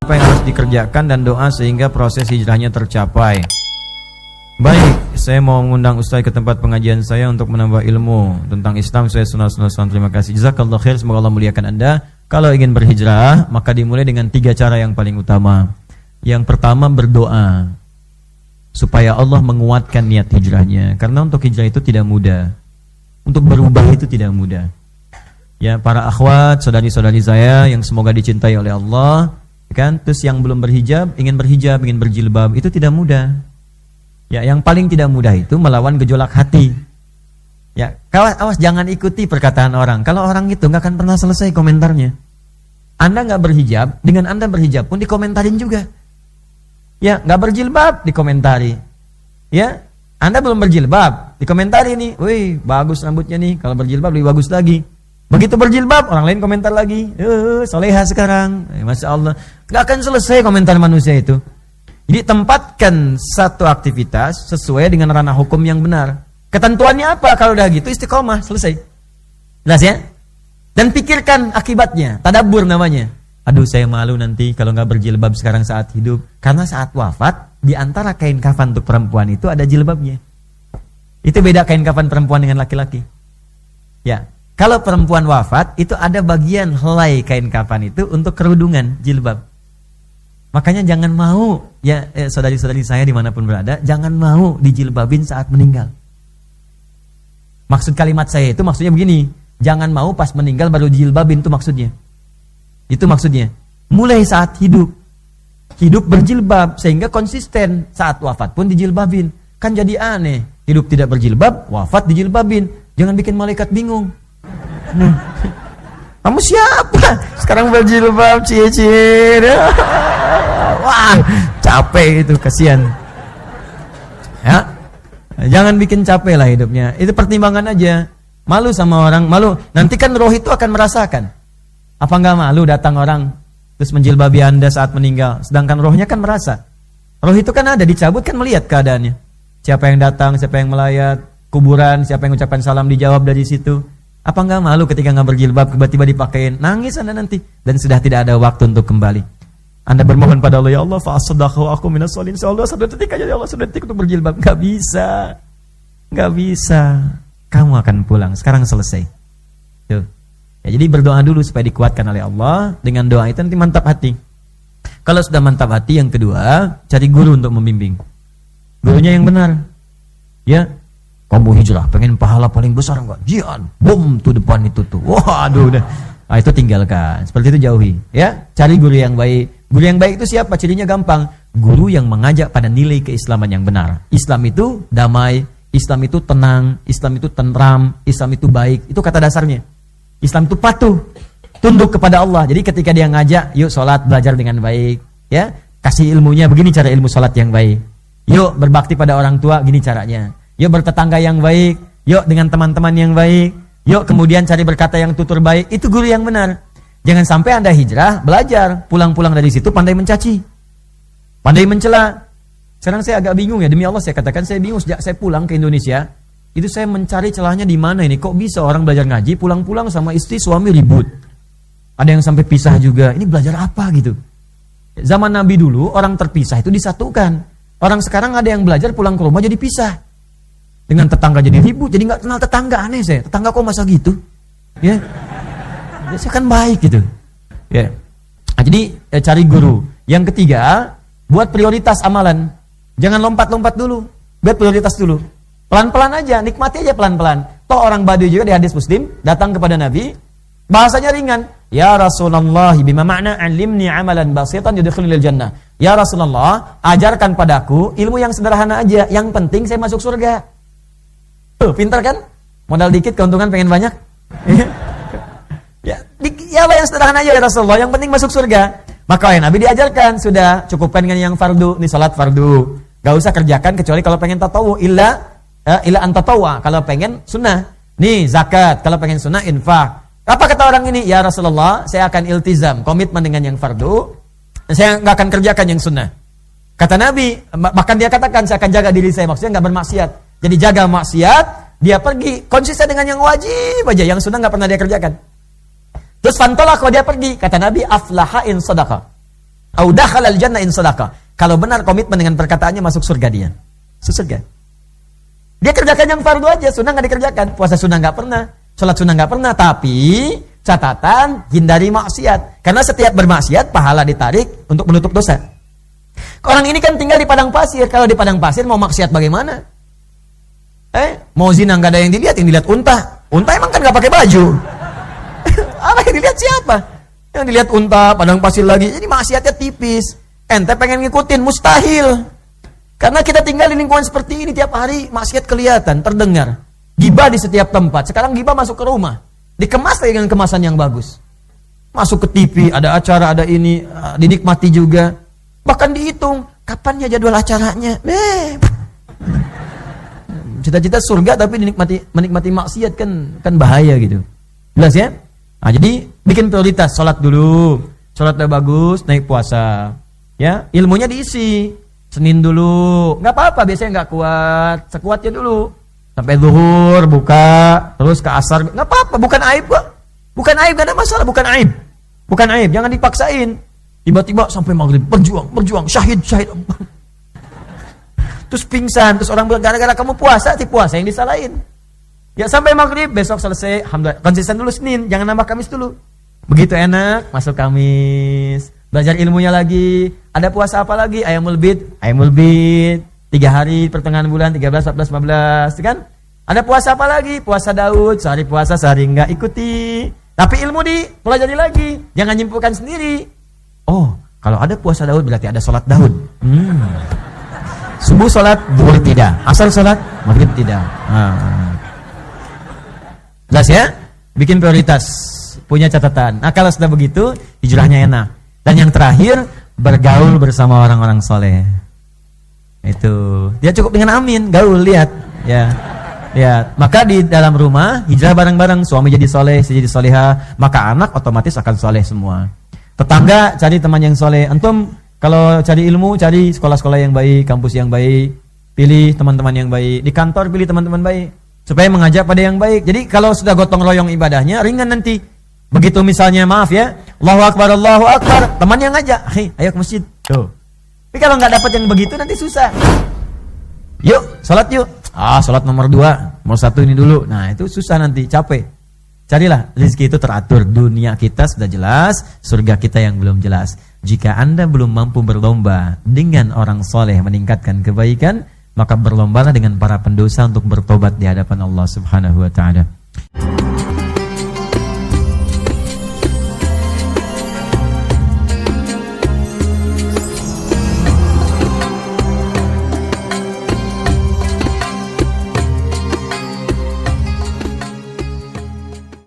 apa yang harus dikerjakan dan doa sehingga proses hijrahnya tercapai. Baik, saya mau mengundang Ustaz ke tempat pengajian saya untuk menambah ilmu tentang Islam. Saya sunah-sunah. Terima kasih. Jazakallah khair. Semoga Allah muliakan Anda. Kalau ingin berhijrah, maka dimulai dengan 3 cara yang paling utama. Yang pertama, berdoa supaya Allah menguatkan niat hijrahnya. Karena untuk hijrah itu tidak mudah. Untuk berubah itu tidak mudah. Ya, para akhwat, saudari-saudari saya yang semoga dicintai oleh Allah, kan? Terus yang belum berhijab, ingin berjilbab, itu tidak mudah. Ya, yang paling tidak mudah itu melawan gejolak hati. Ya, awas jangan ikuti perkataan orang. Kalau orang itu nggak akan pernah selesai komentarnya. Anda nggak berhijab, dengan Anda berhijab pun dikomentarin juga. Ya, nggak berjilbab dikomentari. Ya, Anda belum berjilbab dikomentari nih. Wih, bagus rambutnya nih. Kalau berjilbab lebih bagus lagi. Begitu berjilbab, orang lain komentar lagi. Soleha sekarang. Masya Allah. Nggak akan selesai komentar manusia itu. Jadi tempatkan satu aktivitas sesuai dengan ranah hukum yang benar. Ketentuannya apa? Kalau udah gitu istiqomah, selesai. Jelas ya? Dan pikirkan akibatnya, tadabbur namanya. Aduh, saya malu nanti kalau nggak berjilbab sekarang saat hidup. Karena saat wafat, di antara kain kafan untuk perempuan itu ada jilbabnya. Itu beda kain kafan perempuan dengan laki-laki. Ya, kalau perempuan wafat, itu ada bagian helai kain kafan itu untuk kerudungan, jilbab. Makanya jangan mau, ya saudari-saudari saya dimanapun berada, jangan mau dijilbabin saat meninggal. Maksud kalimat saya itu maksudnya begini, jangan mau pas meninggal baru dijilbabin, itu maksudnya. Itu maksudnya. Mulai saat hidup berjilbab sehingga konsisten, saat wafat pun dijilbabin. Kan jadi aneh, hidup tidak berjilbab, wafat dijilbabin. Jangan bikin malaikat bingung. Kamu siapa? Sekarang berjilbab, cie-cie. Wah, capek itu, kasihan. Ya, jangan bikin capek lah hidupnya. Itu pertimbangan aja. Malu sama orang, malu. Nanti kan roh itu akan merasakan. Apa enggak malu datang orang terus menjilbabi Anda saat meninggal, sedangkan rohnya kan merasa. Roh itu kan ada, dicabut kan melihat keadaannya. Siapa yang datang, siapa yang melayat, kuburan, siapa yang ucapkan salam dijawab dari situ. Apa enggak malu ketika enggak berjilbab tiba-tiba dipakein? Nangis Anda nanti dan sudah tidak ada waktu untuk kembali. Anda bermohon pada Allah, ya Allah, fa'asaddaqa wa aku minas sholihin. Allah satu detik aja, ya Allah, satu detik untuk berjilbab. Enggak bisa. Enggak bisa. Kamu akan pulang. Sekarang selesai. Tuh. Ya, jadi berdoa dulu supaya dikuatkan oleh Allah. Dengan doa itu nanti mantap hati. Kalau sudah mantap hati, yang kedua, cari guru untuk membimbing. Gurunya yang benar. Ya. Kamu hijrah, pengen pahala paling besar enggak? Jian, bom tuh depan itu tuh. Waduh, udah. Nah, itu tinggalkan. Seperti itu jauhi. Ya, cari guru yang baik. Guru yang baik itu siapa? Cirinya gampang. Guru yang mengajak pada nilai keislaman yang benar. Islam itu damai, Islam itu tenang, Islam itu tentram, Islam itu baik. Itu kata dasarnya. Islam itu patuh, tunduk kepada Allah. Jadi ketika dia ngajak, yuk sholat, belajar dengan baik. Ya, kasih ilmunya, begini cara ilmu sholat yang baik. Yuk berbakti pada orang tua, gini caranya. Yuk bertetangga yang baik. Yuk dengan teman-teman yang baik. Yuk kemudian cari berkata yang tutur baik. Itu guru yang benar. Jangan sampai Anda hijrah, belajar, pulang-pulang dari situ pandai mencaci, pandai mencela. Sekarang saya agak bingung ya, demi Allah saya katakan saya bingung sejak saya pulang ke Indonesia. Itu saya mencari celahnya di mana ini. Kok bisa orang belajar ngaji, pulang-pulang sama istri suami ribut. Ada yang sampai pisah juga. Ini belajar apa gitu. Zaman Nabi dulu orang terpisah itu disatukan. Orang sekarang ada yang belajar pulang ke rumah jadi pisah. Dengan tetangga jadi ribut, jadi nggak kenal tetangga. Aneh saya, tetangga kok masa gitu? Ya. Biasanya kan baik gitu. Ya. Nah, jadi cari guru. Yang ketiga, buat prioritas amalan. Jangan lompat-lompat dulu. Buat prioritas dulu. Pelan-pelan aja, nikmati aja pelan-pelan. Toh orang Badui juga di hadis Muslim datang kepada Nabi, bahasanya ringan. Ya Rasulullah, bima makna alimni amalan basitan yudkhilul jannah. Ya Rasulullah, ajarkan padaku ilmu yang sederhana aja, yang penting saya masuk surga. Tuh, pintar kan? Modal dikit keuntungan pengen banyak. Ya Allah yang sederhana aja ya Rasulullah, yang penting masuk surga. Maka ya Nabi diajarkan, sudah cukupkan dengan yang fardu, nih salat fardu. Gak usah kerjakan kecuali kalau pengen tatawu, illa antatawwa, kalau pengen sunnah. Nih zakat, kalau pengen sunnah infak. Apa kata orang ini? Ya Rasulullah, saya akan iltizam, komitmen dengan yang fardu. Saya nggak akan kerjakan yang sunnah. Kata Nabi, bahkan dia katakan saya akan jaga diri saya, maksudnya nggak bermaksiat. Jadi jaga maksiat, dia pergi konsisten dengan yang wajib aja, yang sunnah nggak pernah dia kerjakan. Terus fantolak kalau dia pergi, kata Nabi, aflaha in sadaqah. Au dakhalal jannah in shadaqa. Kalau benar komitmen dengan perkataannya masuk surga dia. Surga. Dia kerjakan yang fardu aja, sunnah enggak dikerjakan. Puasa sunnah enggak pernah, salat sunnah enggak pernah, tapi catatan hindari maksiat. Karena setiap bermaksiat pahala ditarik untuk menutup dosa. Orang ini kan tinggal di padang pasir. Kalau di padang pasir mau maksiat bagaimana? Mau zina enggak ada yang dilihat unta. Unta emang kan enggak pakai baju. Apa yang dilihat siapa? Yang dilihat unta, padang pasir lagi. Jadi maksiatnya tipis. Ente pengen ngikutin, mustahil. Karena kita tinggal di lingkungan seperti ini tiap hari, maksiat kelihatan, terdengar. Gibah di setiap tempat. Sekarang gibah masuk ke rumah. Dikemas dengan kemasan yang bagus. Masuk ke TV, ada acara, ada ini, dinikmati juga. Bahkan dihitung, kapannya jadwal acaranya. Cita-cita surga tapi menikmati maksiat kan bahaya gitu. Jelas ya? Nah, jadi bikin prioritas, sholat dulu. Sholat udah bagus, naik puasa. Ya, ilmunya diisi. Senin dulu, nggak apa-apa, biasanya nggak kuat, sekuatnya dulu. Sampai zuhur, buka, terus ke asar, nggak apa-apa, bukan aib kok. Bukan aib, nggak ada masalah, bukan aib. Bukan aib, jangan dipaksain. Tiba-tiba sampai maghrib, berjuang, syahid. Terus pingsan, terus orang bilang, gara-gara kamu puasa yang disalahin. Ya sampai maghrib, besok selesai, alhamdulillah, konsisten dulu Senin, jangan nambah Kamis dulu. Begitu enak, masuk Kamis. Belajar ilmunya lagi. Ada puasa apa lagi? Ayamul Bid. 3 hari pertengahan bulan 13, 14, 15 kan? Ada puasa apa lagi? Puasa Daud. Sehari puasa, sehari enggak, ikuti. Tapi ilmu dipelajari lagi. Jangan nyimpulkan sendiri. Oh, kalau ada puasa Daud berarti ada sholat Daud. Subuh sholat, zuhur tidak. Asar sholat, maghrib tidak. Jelas ya? Bikin prioritas. Punya catatan. Nah kalau sudah begitu, hijrahnya enak. Dan yang terakhir, bergaul bersama orang-orang soleh. Itu dia cukup dengan amin, gaul, lihat ya. Maka di dalam rumah hijrah bareng-bareng, suami jadi soleh, istri jadi soleha, maka anak otomatis akan soleh semua. Tetangga cari teman yang soleh. Antum kalau cari ilmu, cari sekolah-sekolah yang baik, kampus yang baik, pilih teman-teman yang baik. Di kantor pilih teman-teman baik, supaya mengajak pada yang baik. Jadi kalau sudah gotong royong ibadahnya ringan nanti. Begitu misalnya, maaf ya, Allahu Akbar, teman yang ngajak, ayo ke masjid. Tuh. Tapi kalau nggak dapat yang begitu nanti susah. Yuk, sholat yuk. Sholat nomor 2, nomor 1 ini dulu. Nah itu susah nanti, capek. Carilah rezeki itu teratur. Dunia kita sudah jelas, surga kita yang belum jelas. Jika Anda belum mampu berlomba dengan orang soleh meningkatkan kebaikan, maka berlombalah dengan para pendosa untuk bertobat di hadapan Allah Subhanahu wa Ta'ala.